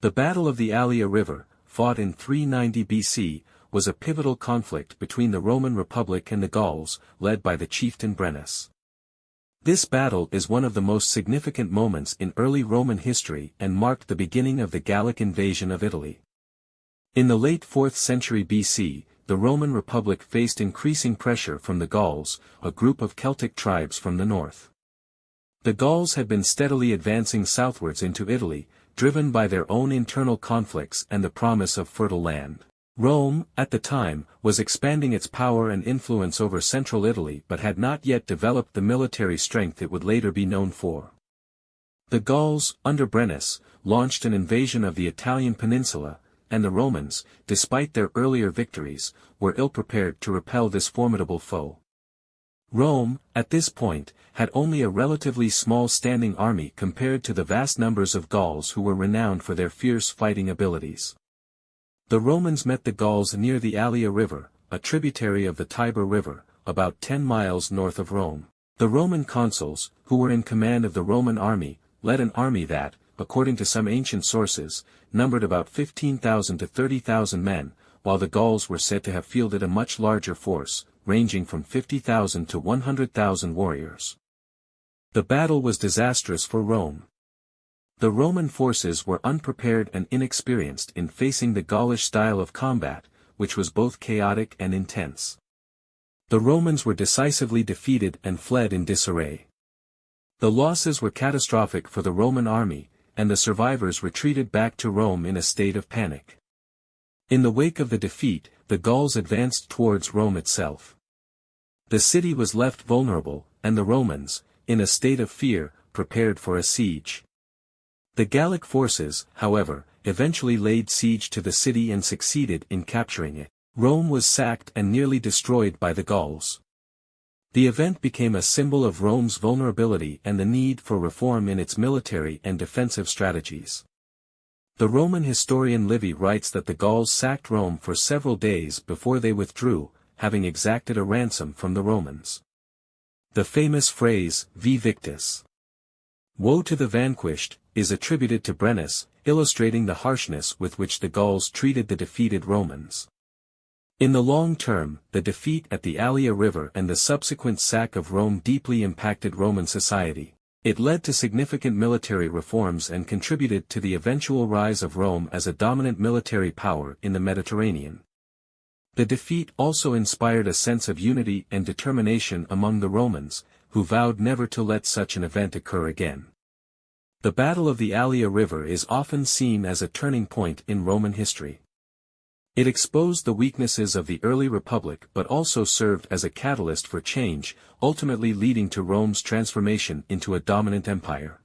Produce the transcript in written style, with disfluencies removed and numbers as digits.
The Battle of the Allia River, fought in 390 BC, was a pivotal conflict between the Roman Republic and the Gauls, led by the chieftain Brennus. This battle is one of the most significant moments in early Roman history and marked the beginning of the Gallic invasion of Italy. In the late 4th century BC, the Roman Republic faced increasing pressure from the Gauls, a group of Celtic tribes from the north. The Gauls had been steadily advancing southwards into Italy, driven by their own internal conflicts and the promise of fertile land. Rome, at the time, was expanding its power and influence over central Italy but had not yet developed the military strength it would later be known for. The Gauls, under Brennus, launched an invasion of the Italian peninsula, and the Romans, despite their earlier victories, were ill-prepared to repel this formidable foe. Rome, at this point, had only a relatively small standing army compared to the vast numbers of Gauls who were renowned for their fierce fighting abilities. The Romans met the Gauls near the Allia River, a tributary of the Tiber River, about 10 miles north of Rome. The Roman consuls, who were in command of the Roman army, led an army that, according to some ancient sources, numbered about 15,000 to 30,000 men, while the Gauls were said to have fielded a much larger force, ranging from 50,000 to 100,000 warriors. The battle was disastrous for Rome. The Roman forces were unprepared and inexperienced in facing the Gaulish style of combat, which was both chaotic and intense. The Romans were decisively defeated and fled in disarray. The losses were catastrophic for the Roman army, and the survivors retreated back to Rome in a state of panic. In the wake of the defeat, the Gauls advanced towards Rome itself. The city was left vulnerable, and the Romans, in a state of fear, prepared for a siege. The Gallic forces, however, eventually laid siege to the city and succeeded in capturing it. Rome was sacked and nearly destroyed by the Gauls. The event became a symbol of Rome's vulnerability and the need for reform in its military and defensive strategies. The Roman historian Livy writes that the Gauls sacked Rome for several days before they withdrew, having exacted a ransom from the Romans. The famous phrase, "Vi victis, woe to the vanquished," is attributed to Brennus, illustrating the harshness with which the Gauls treated the defeated Romans. In the long term, the defeat at the Allia River and the subsequent sack of Rome deeply impacted Roman society. It led to significant military reforms and contributed to the eventual rise of Rome as a dominant military power in the Mediterranean. The defeat also inspired a sense of unity and determination among the Romans, who vowed never to let such an event occur again. The Battle of the Allia River is often seen as a turning point in Roman history. It exposed the weaknesses of the early republic but also served as a catalyst for change, ultimately leading to Rome's transformation into a dominant empire.